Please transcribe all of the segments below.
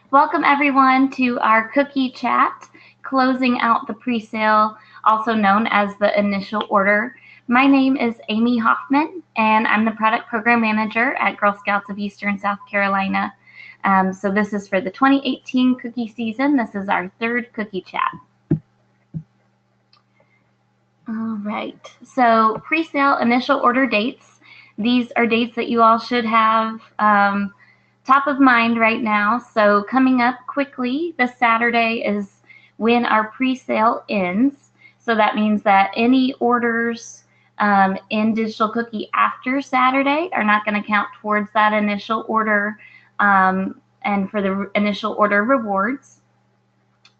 Welcome everyone to our cookie chat, closing out the pre-sale, also known as the initial order. My name is Amy Hoffman, and I'm the product program manager at Girl Scouts of Eastern South Carolina. So this is for the 2018 cookie season. This is our third cookie chat. All right, so pre-sale initial order dates. These are dates that you all should have top of mind right now. So coming up quickly, this Saturday is when our pre-sale ends. So that means that any orders in Digital Cookie after Saturday are not going to count towards that initial order and for the initial order rewards.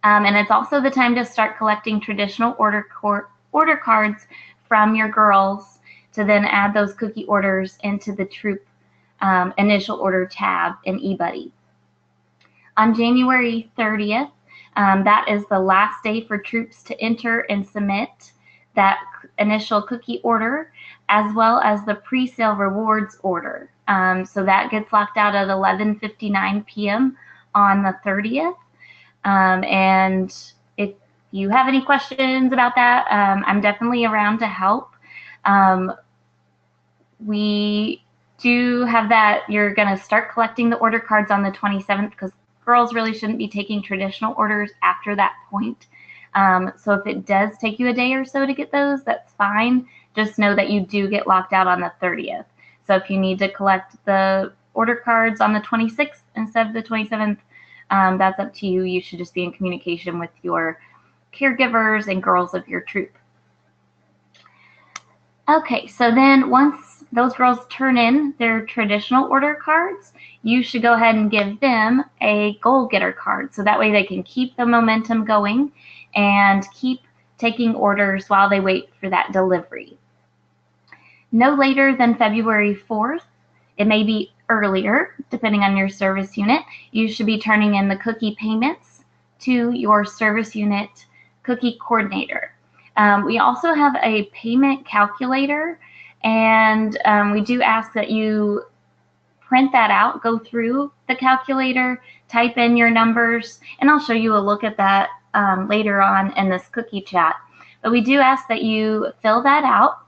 And it's also the time to start collecting traditional order cards from your girls to then add those cookie orders into the troop initial order tab in eBuddy. On January 30th, that is the last day for troops to enter and submit that initial cookie order, as well as the pre-sale rewards order. So that gets locked out at 11:59 p.m. on the 30th. And if you have any questions about that, I'm definitely around to help. We do have that you're going to start collecting the order cards on the 27th because girls really shouldn't be taking traditional orders after that point. So if it does take you a day or so to get those, that's fine. Just know that you do get locked out on the 30th. So if you need to collect the order cards on the 26th instead of the 27th, that's up to you. You should just be in communication with your caregivers and girls of your troop. Okay, so then once those girls turn in their traditional order cards, you should go ahead and give them a goal getter card. So that way they can keep the momentum going and keep taking orders while they wait for that delivery. No later than February 4th, it may be earlier, depending on your service unit, you should be turning in the cookie payments to your service unit cookie coordinator. We also have a payment calculator, and we do ask that you print that out, go through the calculator, type in your numbers, and I'll show you a look at that later on in this cookie chat. But we do ask that you fill that out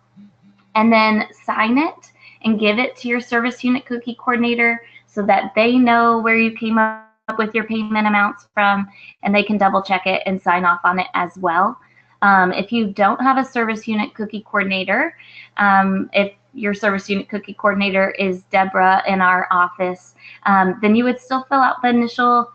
and then sign it and give it to your service unit cookie coordinator so that they know where you came up with your payment amounts from, and they can double check it and sign off on it as well. If you don't have a service unit cookie coordinator, if your service unit cookie coordinator is Deborah in our office, then you would still fill out the initial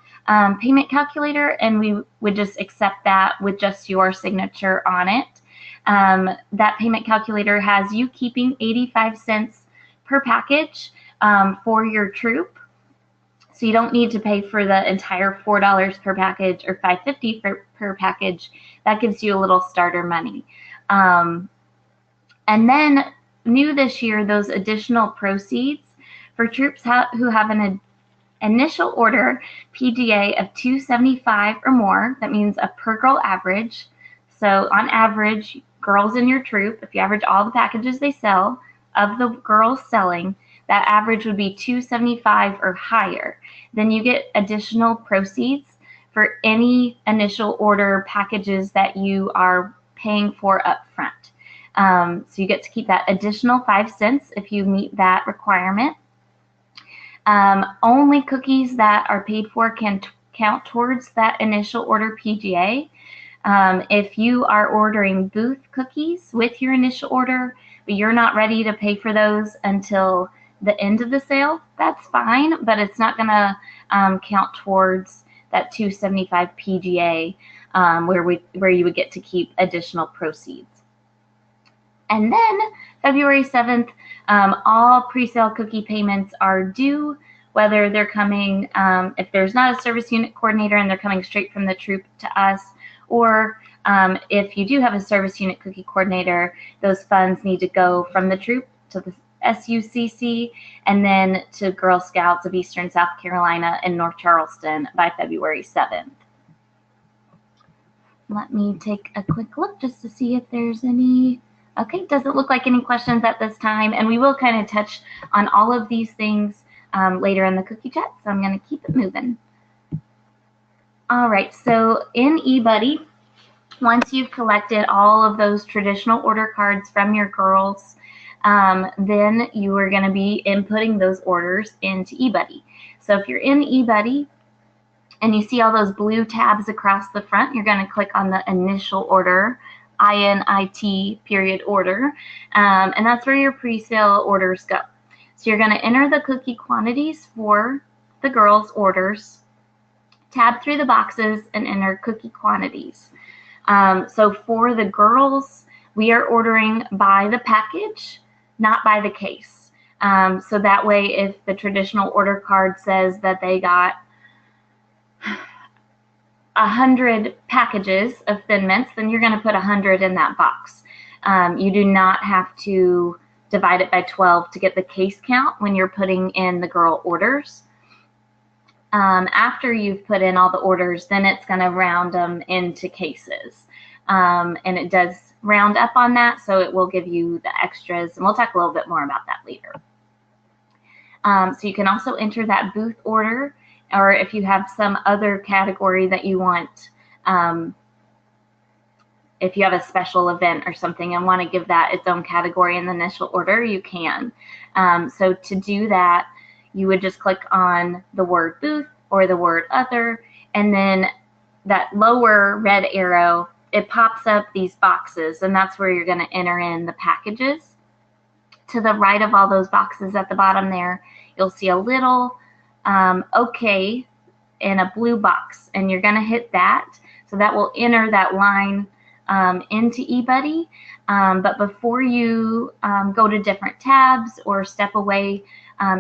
payment calculator, and we would just accept that with just your signature on it. That payment calculator has you keeping 85 cents per package for your troop. So you don't need to pay for the entire $4 per package or $5.50 per package. That gives you a little starter money. And then new this year, those additional proceeds for troops who have an initial order PGA of 275 or more, that means a per girl average. So on average, girls in your troop, if you average all the packages they sell, of the girls selling, that average would be 275 or higher. Then you get additional proceeds for any initial order packages that you are paying for up front. So you get to keep that additional 5 cents if you meet that requirement. Only cookies that are paid for can count towards that initial order PGA. If you are ordering booth cookies with your initial order, but you're not ready to pay for those until the end of the sale, that's fine, but it's not going to count towards that 275 PGA where you would get to keep additional proceeds. And then February 7th, all pre-sale cookie payments are due, whether they're coming, if there's not a service unit coordinator and they're coming straight from the troop to us, or if you do have a service unit cookie coordinator, those funds need to go from the troop to the SUCC and then to Girl Scouts of Eastern South Carolina in North Charleston by February 7th. Let me take a quick look just to see if there's any. Okay, doesn't look like any questions at this time, and we will kind of touch on all of these things later in the cookie chat, so I'm going to keep it moving. All right, so in eBuddy, once you've collected all of those traditional order cards from your girls, then you are going to be inputting those orders into eBuddy. So if you're in eBuddy and you see all those blue tabs across the front, you're going to click on the initial order, INIT period order, and that's where your pre-sale orders go. So you're going to enter the cookie quantities for the girls' orders, tab through the boxes, and enter cookie quantities. So for the girls, we are ordering by the package, not by the case. So that way, if the traditional order card says that they got 100 packages of Thin Mints, then you're going to put 100 in that box. You do not have to divide it by 12 to get the case count when you're putting in the girl orders. After you've put in all the orders, then it's going to round them into cases. And it does round up on that, so it will give you the extras, and we'll talk a little bit more about that later. So you can also enter that booth order, or if you have some other category that you want, if you have a special event or something and want to give that its own category in the initial order, you can. So to do that, you would just click on the word booth or the word other, and then that lower red arrow, it pops up these boxes, and that's where you're going to enter in the packages. To the right of all those boxes at the bottom there, you'll see a little OK in a blue box, and you're going to hit that. So that will enter that line into eBuddy. But before you go to different tabs or step away,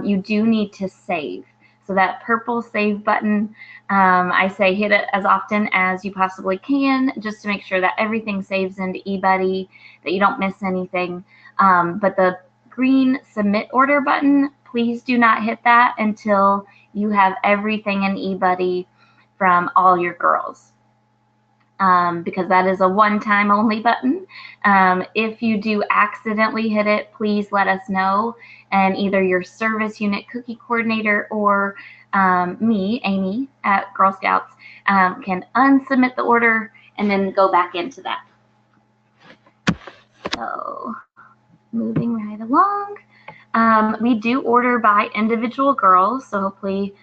you do need to save. So that purple save button, I say hit it as often as you possibly can, just to make sure that everything saves into eBuddy, that you don't miss anything. But the green submit order button, please do not hit that until you have everything in eBuddy from all your girls. Because that is a one-time only button. If you do accidentally hit it, please let us know, and either your service unit cookie coordinator or me, Amy, at Girl Scouts, can unsubmit the order and then go back into that. So moving right along. We do order by individual girls, so hopefully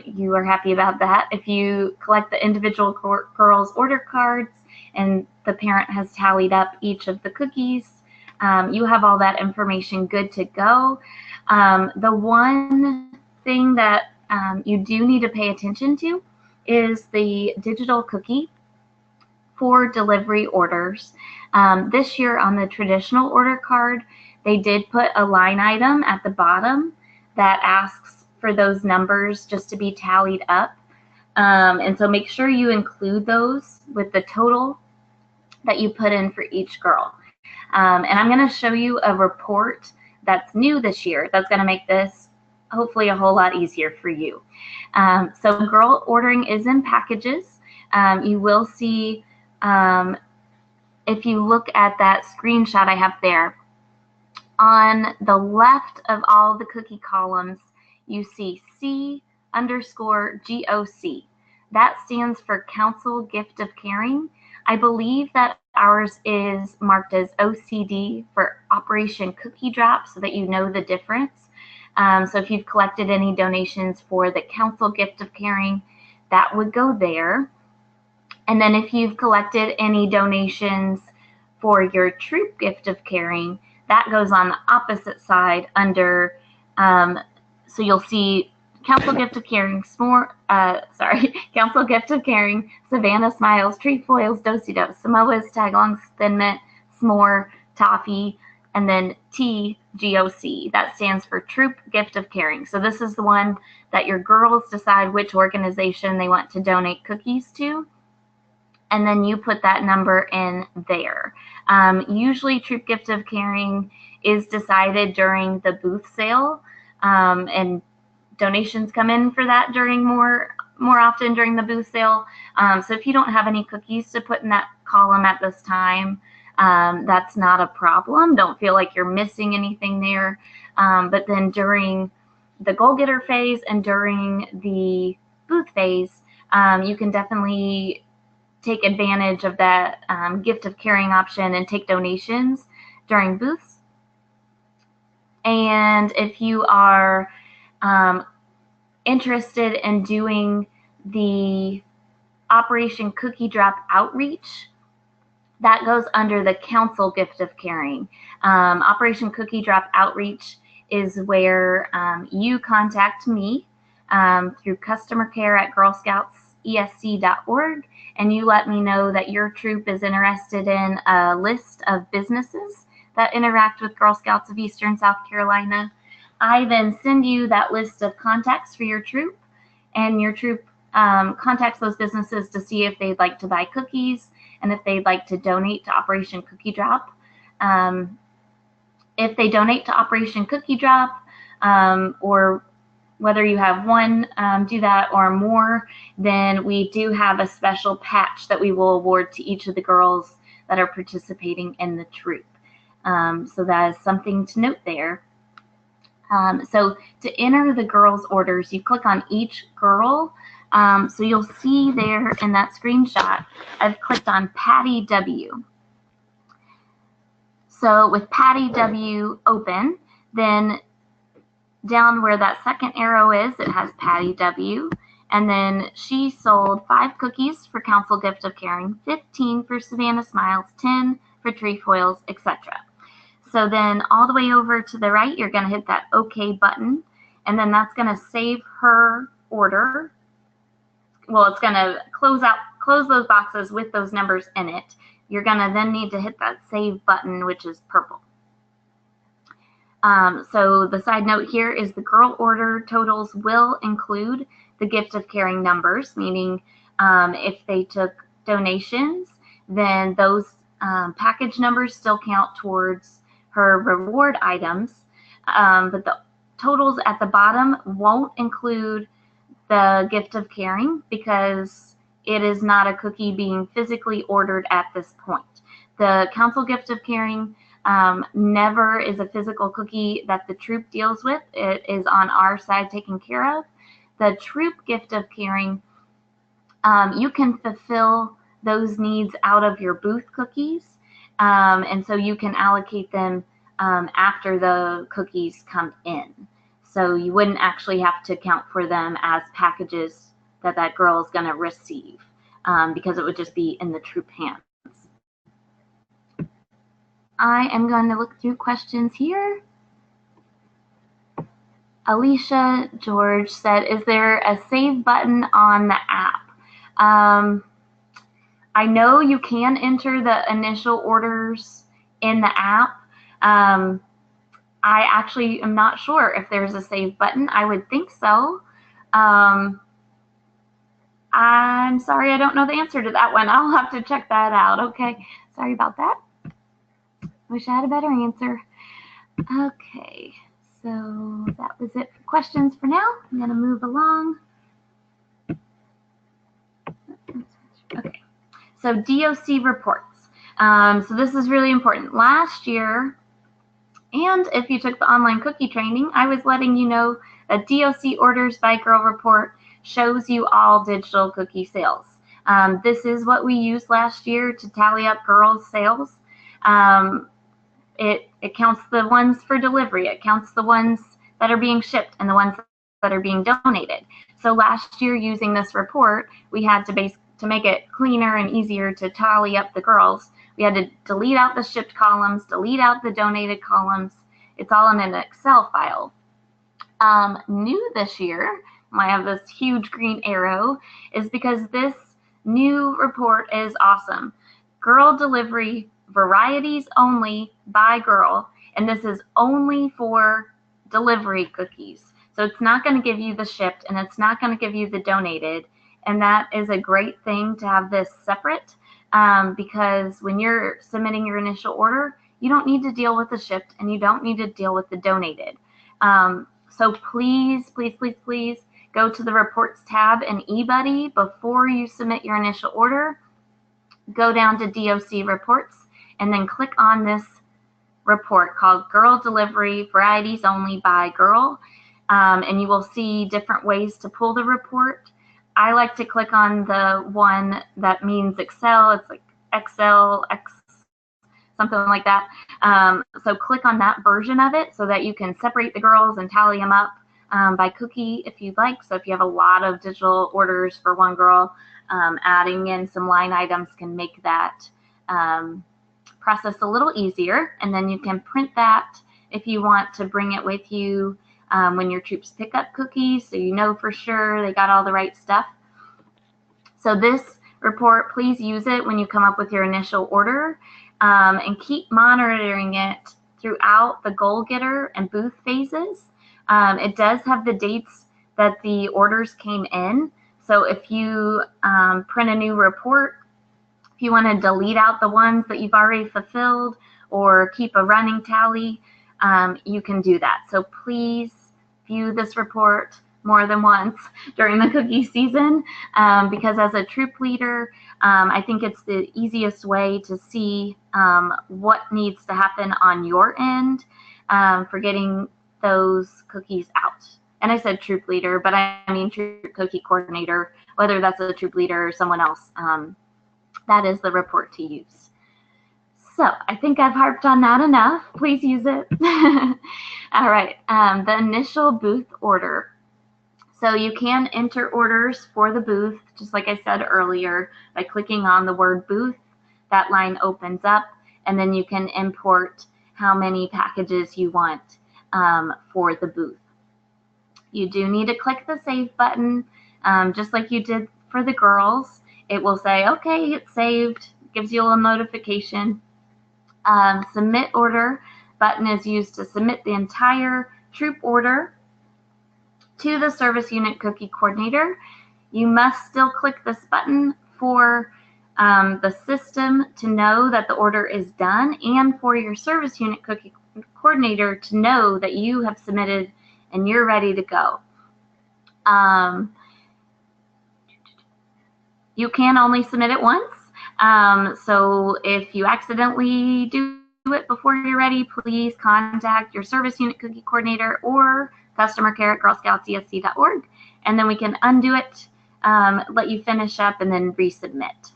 you are happy about that. If you collect the individual girls' order cards and the parent has tallied up each of the cookies, you have all that information good to go. The one thing that you do need to pay attention to is the digital cookie for delivery orders. This year on the traditional order card, they did put a line item at the bottom that asks for those numbers just to be tallied up. And so make sure you include those with the total that you put in for each girl. And I'm going to show you a report that's new this year that's going to make this hopefully a whole lot easier for you. So girl ordering is in packages. You will see, if you look at that screenshot I have there, on the left of all the cookie columns, you see C_GOC. That stands for Council Gift of Caring. I believe that ours is marked as OCD for Operation Cookie Drop, so that you know the difference. So if you've collected any donations for the Council Gift of Caring, that would go there. And then if you've collected any donations for your Troop Gift of Caring, that goes on the opposite side under, so you'll see Council Gift of Caring, Council Gift of Caring, Savannah Smiles, Trefoils, Do-Si-Do, Samoa's, Tagalongs, Thin Mint, S'more, Toffee, and then TGOC. That stands for Troop Gift of Caring. So this is the one that your girls decide which organization they want to donate cookies to, and then you put that number in there. Usually Troop Gift of Caring is decided during the booth sale, and donations come in for that during more often during the booth sale. So if you don't have any cookies to put in that column at this time, that's not a problem. Don't feel like you're missing anything there. But then during the goal getter phase and during the booth phase, you can definitely take advantage of that gift of caring option and take donations during booths. And if you are interested in doing the Operation Cookie Drop outreach, that goes under the council gift of caring. Operation Cookie Drop outreach is where you contact me through customer care at girlscoutsesc.org, and you let me know that your troop is interested in a list of businesses that interact with Girl Scouts of Eastern South Carolina. I then send you that list of contacts for your troop, and your troop contacts those businesses to see if they'd like to buy cookies and if they'd like to donate to Operation Cookie Drop. If they donate to Operation Cookie Drop, or whether you have one do that or more, then we do have a special patch that we will award to each of the girls that are participating in the troop. So that is something to note there. So to enter the girls' orders, you click on each girl. So you'll see there in that screenshot, I've clicked on Patty W. So with Patty W open, then down where that second arrow is, it has Patty W. And then she sold 5 cookies for Council Gift of Caring, 15 for Savannah Smiles, 10 for Trefoils, etc. So then all the way over to the right, you're going to hit that OK button, and then that's going to save her order. Well, it's going to close those boxes with those numbers in it. You're going to then need to hit that save button, which is purple. So the side note here is the girl order totals will include the gift of caring numbers, meaning if they took donations, then those package numbers still count towards her reward items, but the totals at the bottom won't include the gift of caring because it is not a cookie being physically ordered at this point. The council gift of caring never is a physical cookie that the troop deals with. It is on our side taken care of. The troop gift of caring, you can fulfill those needs out of your booth cookies, and so you can allocate them after the cookies come in. So you wouldn't actually have to count for them as packages that girl is going to receive, because it would just be in the troop hands. I am going to look through questions here. Alicia George said, is there a save button on the app? I know you can enter the initial orders in the app. I actually am not sure if there's a save button. I would think so. I'm sorry, I don't know the answer to that one. I'll have to check that out. Okay, sorry about that. Wish I had a better answer. Okay, so that was it for questions for now. I'm going to move along. Okay, so DOC reports. So this is really important. Last year, and if you took the online cookie training, I was letting you know that DOC orders by girl report shows you all digital cookie sales. This is what we used last year to tally up girls' sales. It counts the ones for delivery. It counts the ones that are being shipped and the ones that are being donated. So last year, using this report, we had to make it cleaner and easier to tally up the girls. We had to delete out the shipped columns, delete out the donated columns. It's all in an Excel file. New this year, I have this huge green arrow, is because this new report is awesome. Girl delivery, varieties only by girl, and this is only for delivery cookies. So it's not going to give you the shipped, and it's not going to give you the donated, and that is a great thing to have this separate, because when you're submitting your initial order, you don't need to deal with the shipped, and you don't need to deal with the donated. So please, please, please, please go to the reports tab in eBuddy before you submit your initial order. Go down to DOC reports and then click on this report called Girl Delivery Varieties Only by Girl, and you will see different ways to pull the report. I like to click on the one that means Excel. It's like Excel, X, something like that. So click on that version of it so that you can separate the girls and tally them up by cookie if you'd like. So if you have a lot of digital orders for one girl, adding in some line items can make that process a little easier. And then you can print that if you want to bring it with you when your troops pick up cookies, so you know for sure they got all the right stuff. So this report, please use it when you come up with your initial order, and keep monitoring it throughout the goal getter and booth phases. It does have the dates that the orders came in. So if you print a new report, if you want to delete out the ones that you've already fulfilled or keep a running tally, you can do that. So please view this report more than once during the cookie season, because as a troop leader, I think it's the easiest way to see what needs to happen on your end for getting those cookies out. And I said troop leader, but I mean troop cookie coordinator, whether that's a troop leader or someone else. That is the report to use. So I think I've harped on that enough. Please use it. All right, the initial booth order. So you can enter orders for the booth, just like I said earlier, by clicking on the word booth. That line opens up, and then you can import how many packages you want for the booth. You do need to click the save button, just like you did for the girls. It will say, okay, it's saved, gives you a little notification. Submit order button is used to submit the entire troop order to the service unit cookie coordinator. You must still click this button for the system to know that the order is done, and for your service unit cookie coordinator to know that you have submitted and you're ready to go. You can only submit it once. So if you accidentally do it before you're ready, please contact your service unit cookie coordinator or customer care at girlscoutsesc.org, and then we can undo it, let you finish up, and then resubmit.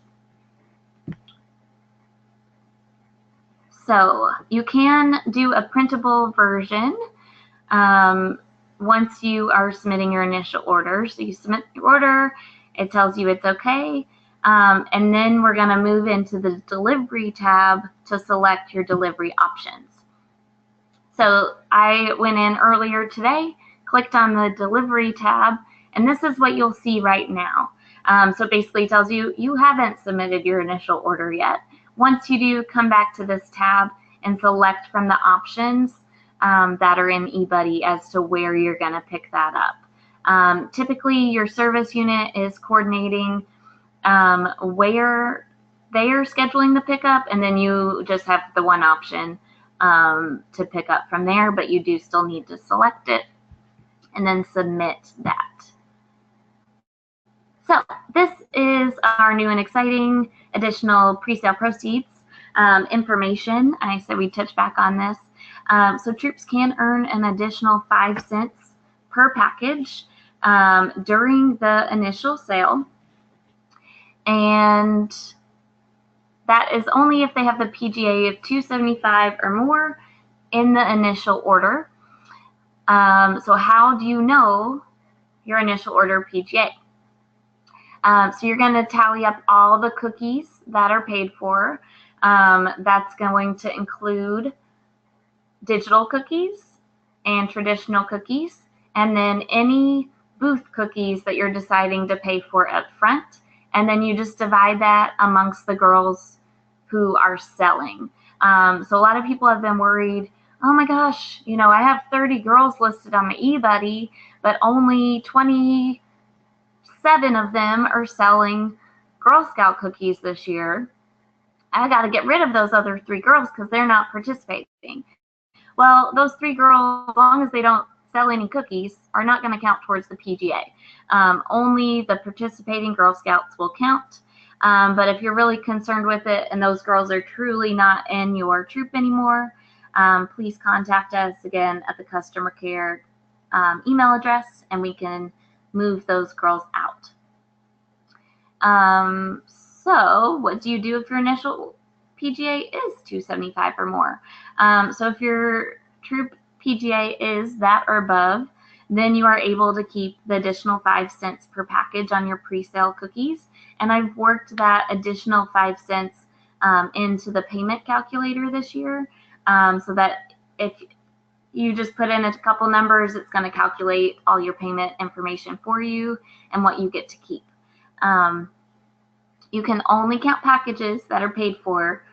So you can do a printable version once you are submitting your initial order. So you submit your order, it tells you it's okay, and then we're going to move into the delivery tab to select your delivery options. So I went in earlier today, clicked on the delivery tab, and this is what you'll see right now. So it basically tells you you haven't submitted your initial order yet. Once you do, come back to this tab and select from the options that are in eBuddy as to where you're going to pick that up. Typically, your service unit is coordinating where they are scheduling the pickup, and then you just have the one option to pick up from there, but you do still need to select it and then submit that. So this is our new and exciting additional pre-sale proceeds information. I said we'd touch back on this. So troops can earn an additional 5 cents per package during the initial sale, and that is only if they have the PGA of 275 or more in the initial order. So how do you know your initial order PGA? So you're going to tally up all the cookies that are paid for. That's going to include digital cookies and traditional cookies, and then any booth cookies that you're deciding to pay for up front. And then you just divide that amongst the girls who are selling. So a lot of people have been worried, oh my gosh, you know, I have 30 girls listed on my eBuddy, but only 27 of them are selling Girl Scout cookies this year. I got to get rid of those other 3 girls because they're not participating. Well, those 3 girls, as long as they don't sell any cookies, are not going to count towards the PGA. Only the participating Girl Scouts will count. But if you're really concerned with it and those girls are truly not in your troop anymore, please contact us again at the customer care email address, and we can move those girls out. So what do you do if your initial PGA is $275 or more? So if your troop PGA is that or above, then you are able to keep the additional 5 cents per package on your pre-sale cookies. And I've worked that additional 5 cents into the payment calculator this year, so that if you just put in a couple numbers, it's going to calculate all your payment information for you and what you get to keep. You can only count packages that are paid for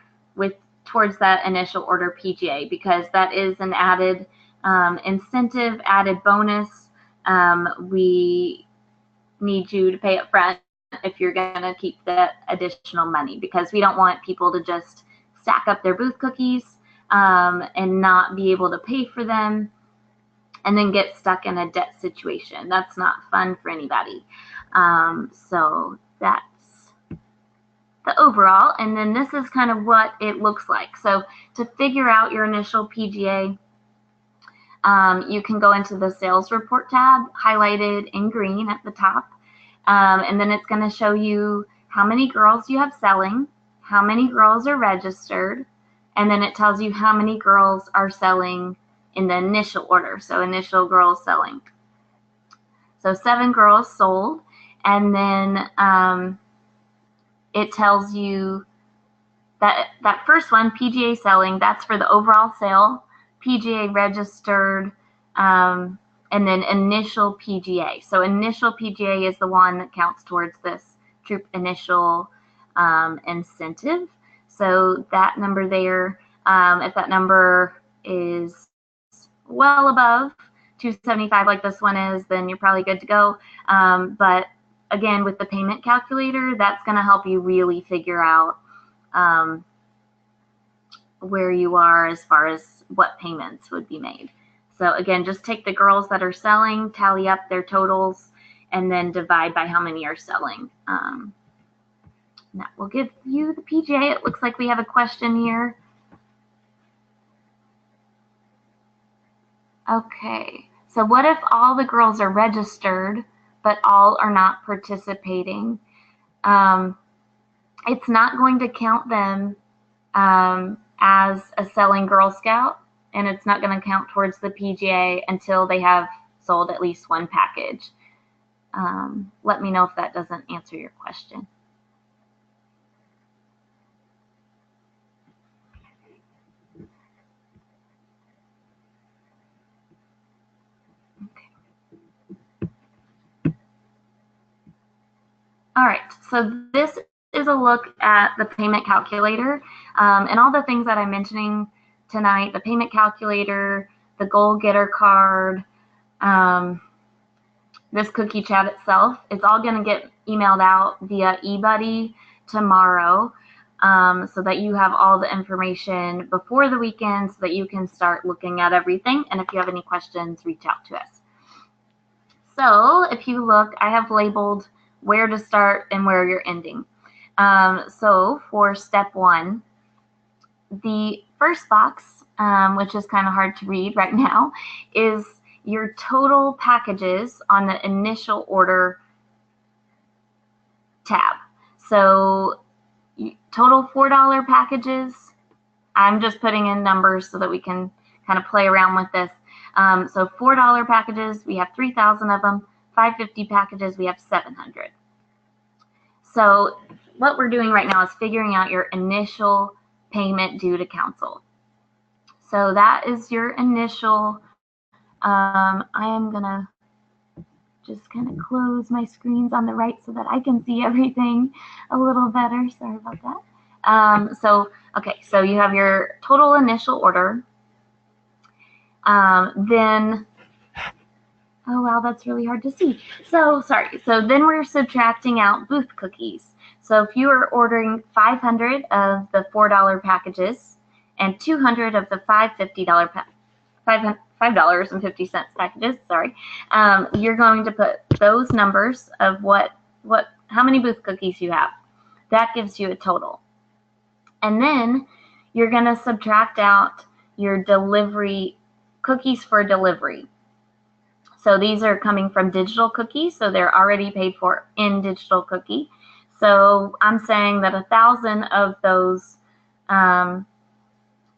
towards that initial order PGA, because that is an added incentive, added bonus. We need you to pay up front if you're going to keep that additional money, because we don't want people to just stack up their booth cookies and not be able to pay for them and then get stuck in a debt situation. That's not fun for anybody. So that's the overall, and then this is kind of what it looks like. So to figure out your initial PGA, you can go into the sales report tab, highlighted in green at the top, and then it's going to show you how many girls you have selling, how many girls are registered, and then it tells you how many girls are selling in the initial order, so initial girls selling. So 7 girls sold, and then it tells you that first one, PGA selling, that's for the overall sale, PGA registered, and then initial PGA. So initial PGA is the one that counts towards this troop initial incentive. So that number there, if that number is well above 275 like this one is, then you're probably good to go. But again, with the payment calculator, that's going to help you really figure out where you are as far as what payments would be made. So again, just take the girls that are selling, tally up their totals, and then divide by how many are selling. That will give you the PGA. It looks like we have a question here. Okay, so what if all the girls are registered, but all are not participating? It's not going to count them as a selling Girl Scout, and it's not going to count towards the PGA until they have sold at least one package. Let me know if that doesn't answer your question. All right, so this is a look at the payment calculator and all the things that I'm mentioning tonight, the payment calculator, the goal getter card, this cookie chat itself. It's all going to get emailed out via eBuddy tomorrow so that you have all the information before the weekend so that you can start looking at everything. And if you have any questions, reach out to us. So if you look, I have labeled where to start and where you're ending. So for step 1, the first box, which is kind of hard to read right now, is your total packages on the initial order tab. So total $4 packages, I'm just putting in numbers so that we can kind of play around with this. So $4 packages, we have 3,000 of them. $5.50 packages, we have 700. So what we're doing right now is figuring out your initial payment due to council. So that is your initial. I am going to just kind of close my screens on the right so that I can see everything a little better. Sorry about that. So you have your total initial order. Then, oh wow, that's really hard to see. So sorry. So then we're subtracting out booth cookies. So if you are ordering 500 of the $4 packages and 200 of the $5.50 $5.50 packages, sorry, you're going to put those numbers of how many booth cookies you have. That gives you a total. And then you're going to subtract out your delivery cookies for delivery. So these are coming from digital cookies, so they're already paid for in digital cookie. So I'm saying that 1,000 of those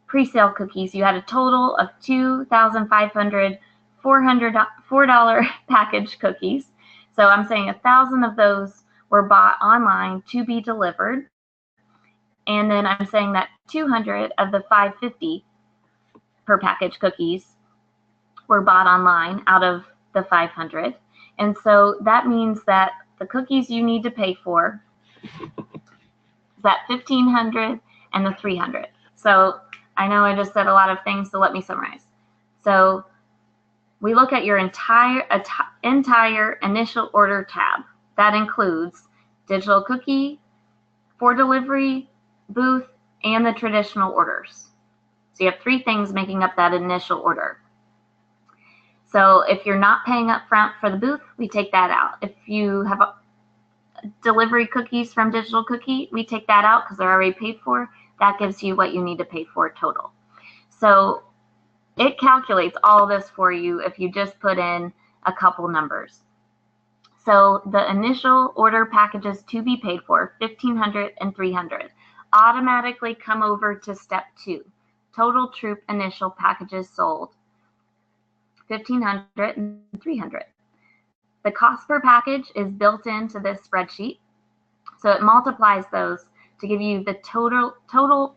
pre-sale cookies, you had a total of 2,500 $4 package cookies. So I'm saying 1,000 of those were bought online to be delivered. And then I'm saying that 200 of the 550 per package cookies were bought online out of the 500. And so that means that the cookies you need to pay for is that 1,500 and the 300. So I know I just said a lot of things, so let me summarize. So we look at your entire initial order tab. That includes digital cookie, for delivery, booth, and the traditional orders. So you have 3 things making up that initial order. So if you're not paying up front for the booth, we take that out. If you have delivery cookies from digital cookie, we take that out because they're already paid for. That gives you what you need to pay for total. So it calculates all this for you if you just put in a couple numbers. So the initial order packages to be paid for, 1,500 and 300, automatically come over to step 2, total troop initial packages sold, 1,500 and 300. The cost per package is built into this spreadsheet, so it multiplies those to give you the total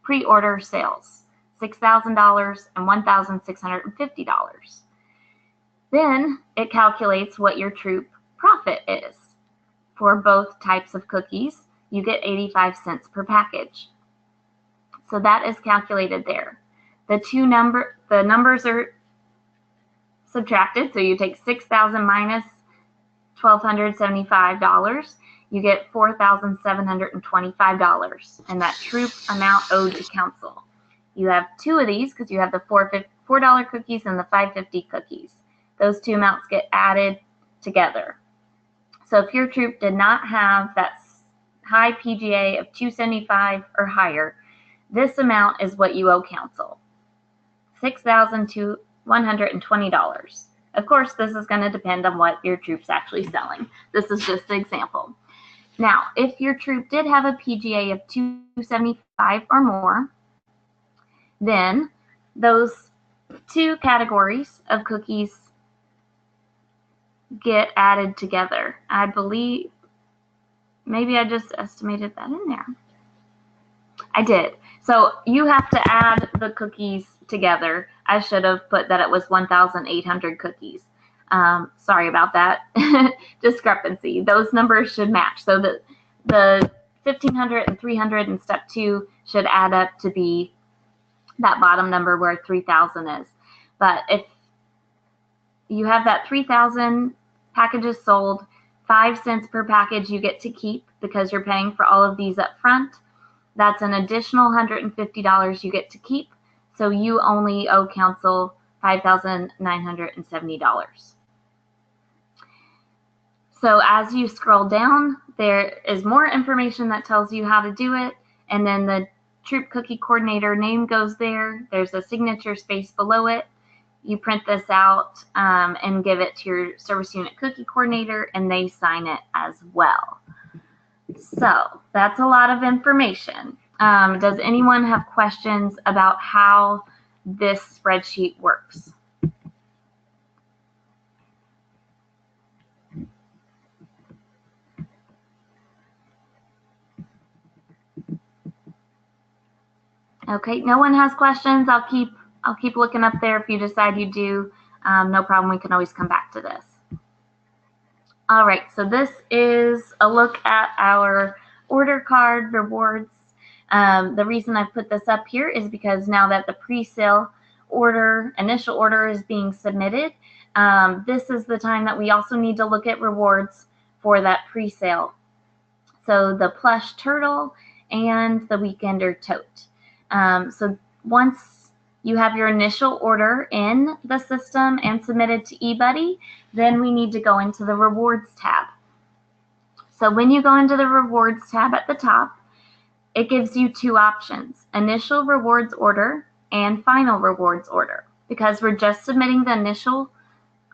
pre-order sales, $6,000 and $1,650. Then it calculates what your troop profit is. For both types of cookies, you get 85 cents per package. So that is calculated there. The numbers are subtracted, so you take 6,000 minus $1,275, you get $4,725, and that troop amount owed to council. You have 2 of these because you have the $4 cookies and the $5.50 cookies. Those 2 amounts get added together. So if your troop did not have that high PGA of 275 or higher, this amount is what you owe council, $6,120. Of course, this is going to depend on what your troop's actually selling. This is just an example. Now, if your troop did have a PGA of 275 or more, then those 2 categories of cookies get added together. I believe maybe I just estimated that in there. I did. So you have to add the cookies together. I should have put that it was 1,800 cookies. Sorry about that discrepancy. Those numbers should match. So the 1,500 and 300 in step 2 should add up to be that bottom number where 3,000 is. But if you have that 3,000 packages sold, 5 cents per package you get to keep because you're paying for all of these up front. That's an additional $150 you get to keep. So you only owe council $5,970. So as you scroll down, there is more information that tells you how to do it. And then the troop cookie coordinator name goes there. There's a signature space below it. You print this out and give it to your service unit cookie coordinator, and they sign it as well. So that's a lot of information. Does anyone have questions about how this spreadsheet works? Okay, no one has questions. I'll keep looking up there. If you decide you do, no problem. We can always come back to this. All right, so this is a look at our order card rewards. The reason I put this up here is because now that the pre-sale initial order is being submitted, this is the time that we also need to look at rewards for that pre-sale. So the plush turtle and the weekender tote. So once you have your initial order in the system and submitted to eBuddy, then we need to go into the rewards tab. So when you go into the rewards tab at the top, it gives you 2 options, initial rewards order and final rewards order. Because we're just submitting the initial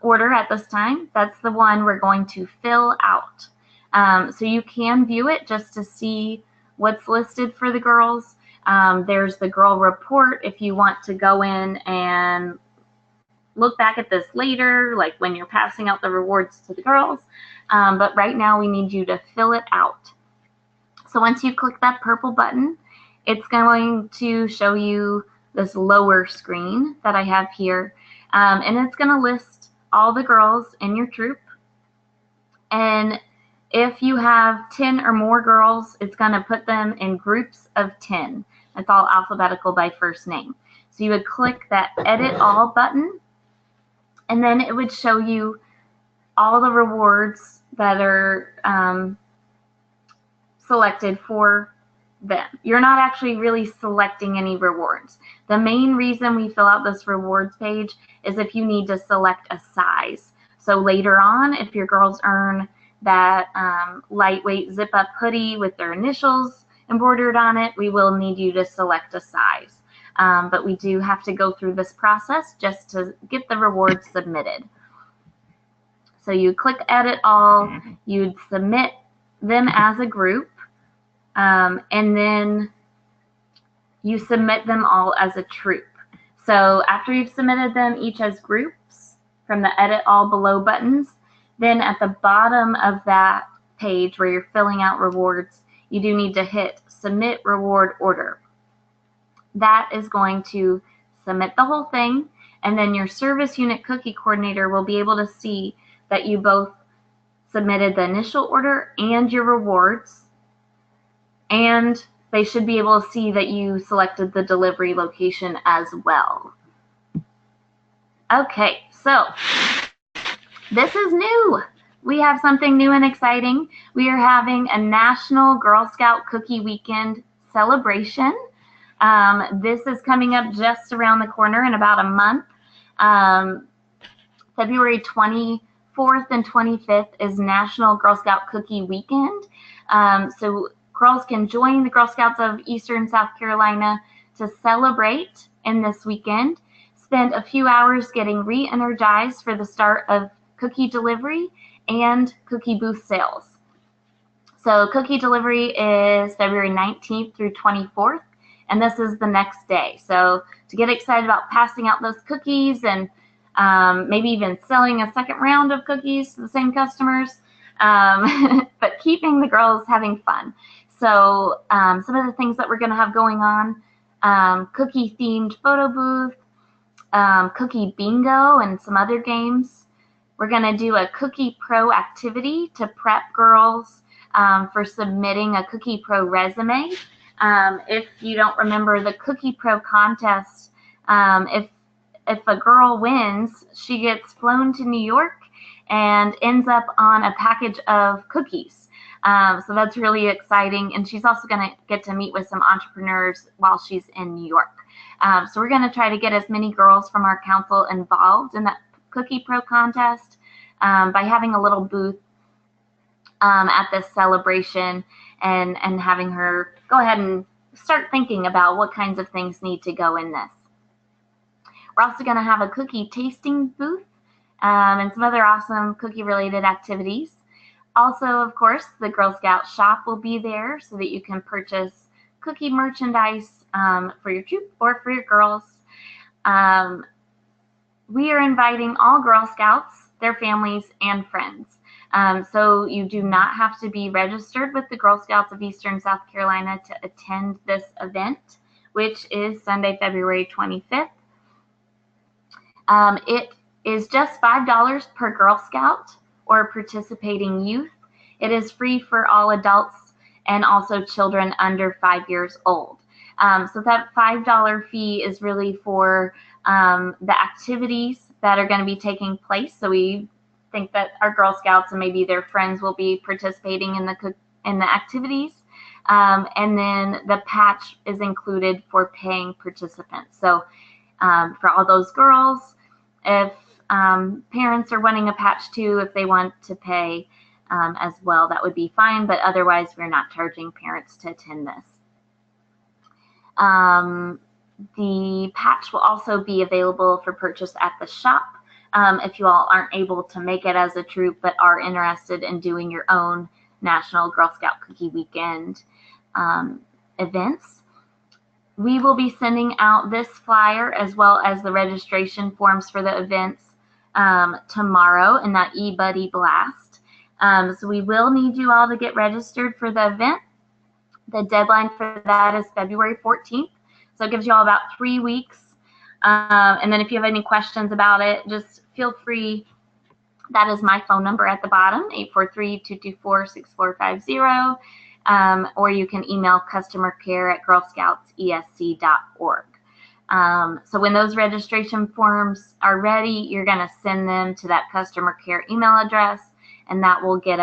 order at this time, that's the one we're going to fill out. So you can view it just to see what's listed for the girls. There's the girl report if you want to go in and look back at this later, like when you're passing out the rewards to the girls. But right now we need you to fill it out. So once you click that purple button, it's going to show you this lower screen that I have here. And it's going to list all the girls in your troop. And if you have 10 or more girls, it's going to put them in groups of 10. It's all alphabetical by first name. So you would click that Edit All button, and then it would show you all the rewards that are selected for them. You're not actually really selecting any rewards. The main reason we fill out this rewards page is if you need to select a size. So later on, if your girls earn that lightweight zip-up hoodie with their initials embroidered on it, we will need you to select a size. But we do have to go through this process just to get the rewards submitted. So you click Edit All, you'd submit them as a group, and then you submit them all as a troop. So after you've submitted them each as groups from the Edit All below buttons, then at the bottom of that page where you're filling out rewards, you do need to hit Submit Reward Order. That is going to submit the whole thing, and then your service unit cookie coordinator will be able to see that you both submitted the initial order and your rewards, and they should be able to see that you selected the delivery location as well. Okay, so this is new. We have something new and exciting. We are having a National Girl Scout Cookie Weekend celebration. This is coming up just around the corner in about a month. February 24th and 25th is National Girl Scout Cookie Weekend. So girls can join the Girl Scouts of Eastern South Carolina to celebrate in this weekend, spend a few hours getting re-energized for the start of cookie delivery and cookie booth sales. So cookie delivery is February 19th through 24th, and this is the next day. So to get excited about passing out those cookies and maybe even selling a second round of cookies to the same customers, but keeping the girls having fun. So some of the things that we're going to have going on, cookie-themed photo booth, cookie bingo, and some other games. We're going to do a Cookie Pro activity to prep girls for submitting a Cookie Pro resume. If you don't remember the Cookie Pro contest, if a girl wins, she gets flown to New York and ends up on a package of cookies. So that's really exciting. And she's also going to get to meet with some entrepreneurs while she's in New York. So we're going to try to get as many girls from our council involved in that Cookie Pro contest by having a little booth at this celebration and having her go ahead and start thinking about what kinds of things need to go in this. We're also going to have a cookie tasting booth and some other awesome cookie-related activities. Also, of course, the Girl Scout shop will be there so that you can purchase cookie merchandise for your troop or for your girls. We are inviting all Girl Scouts, their families, and friends. So you do not have to be registered with the Girl Scouts of Eastern South Carolina to attend this event, which is Sunday, February 25th. It is just $5 per Girl Scout or participating youth. It is free for all adults and also children under 5 years old. So that $5 fee is really for the activities that are going to be taking place. So we think that our Girl Scouts and maybe their friends will be participating in the activities. And then the patch is included for paying participants. So for all those girls, if parents are wanting a patch too, if they want to pay as well, that would be fine. But otherwise, we're not charging parents to attend this. The patch will also be available for purchase at the shop if you all aren't able to make it as a troop but are interested in doing your own National Girl Scout Cookie Weekend events. We will be sending out this flyer as well as the registration forms for the events tomorrow in that eBuddy blast. So we will need you all to get registered for the event. The deadline for that is February 14th. So it gives you all about 3 weeks. And then if you have any questions about it, just feel free. That is my phone number at the bottom, 843-224-6450. Or you can email customercare@girlscoutsesc.org. So when those registration forms are ready, you're going to send them to that customer care email address, and that will get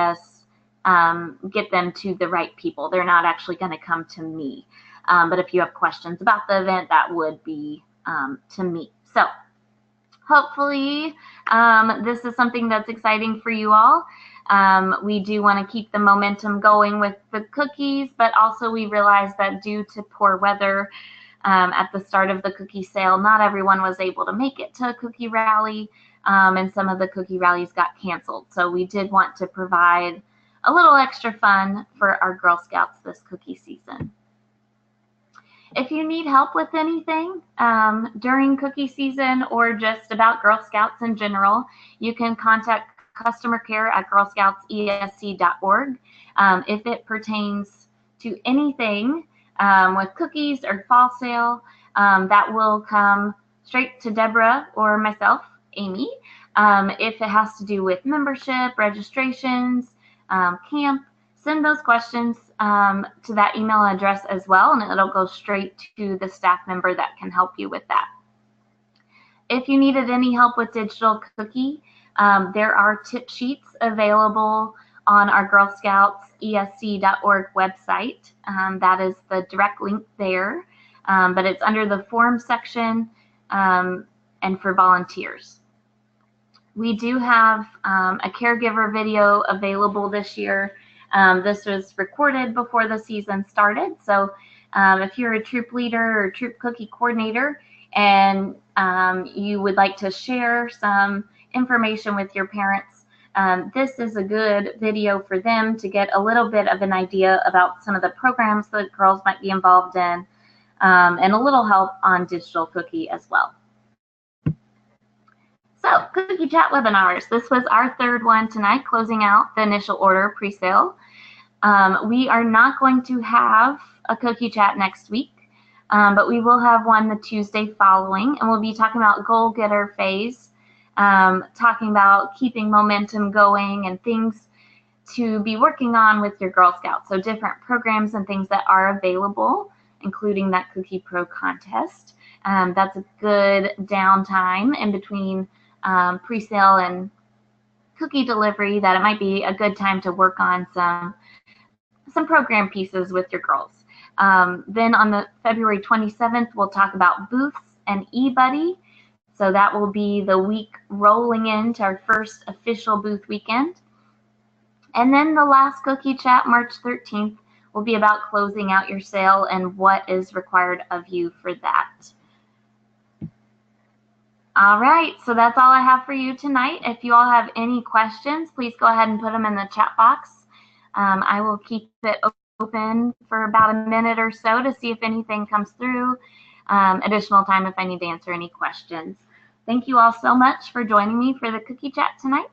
them to the right people. They're not actually going to come to me. But if you have questions about the event, that would be to me. So hopefully this is something that's exciting for you all. We do want to keep the momentum going with the cookies, but also we realize that due to poor weather at the start of the cookie sale, not everyone was able to make it to a cookie rally, and some of the cookie rallies got canceled. So we did want to provide a little extra fun for our Girl Scouts this cookie season. If you need help with anything during cookie season or just about Girl Scouts in general, you can contact customer care at girlscoutsesc.org. If it pertains to anything with cookies or fall sale, that will come straight to Deborah or myself, Amy. If it has to do with membership, registrations, camp, send those questions to that email address as well, and it'll go straight to the staff member that can help you with that. If you needed any help with digital cookie, there are tip sheets available on our girlscoutsesc.org website. That is the direct link there, but it's under the form section and for volunteers. We do have a caregiver video available this year. This was recorded before the season started. So if you're a troop leader or troop cookie coordinator and you would like to share some information with your parents, this is a good video for them to get a little bit of an idea about some of the programs that girls might be involved in, and a little help on digital cookie as well. So, Cookie Chat webinars. This was our third one tonight, closing out the initial order pre-sale. We are not going to have a Cookie Chat next week, but we will have one the Tuesday following, and we'll be talking about goal getter phase, talking about keeping momentum going and things to be working on with your Girl Scouts. So different programs and things that are available, including that Cookie Pro contest. That's a good downtime in between pre-sale and cookie delivery, that it might be a good time to work on some program pieces with your girls. Then on the February 27th, we'll talk about booths and eBuddy. So that will be the week rolling into our first official booth weekend. And then the last Cookie Chat, March 13th, will be about closing out your sale and what is required of you for that. All right, so that's all I have for you tonight. If you all have any questions, please go ahead and put them in the chat box. I will keep it open for about a minute or so to see if anything comes through. Additional time if I need to answer any questions. Thank you all so much for joining me for the Cookie Chat tonight.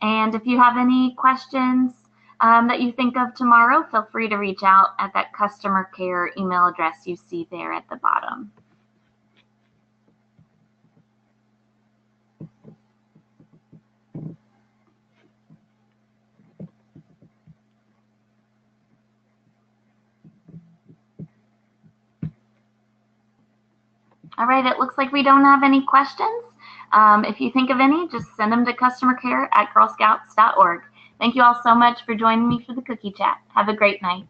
And if you have any questions that you think of tomorrow, feel free to reach out at that customer care email address you see there at the bottom. All right, it looks like we don't have any questions. If you think of any, just send them to customercare@girlscouts.org. Thank you all so much for joining me for the Cookie Chat. Have a great night.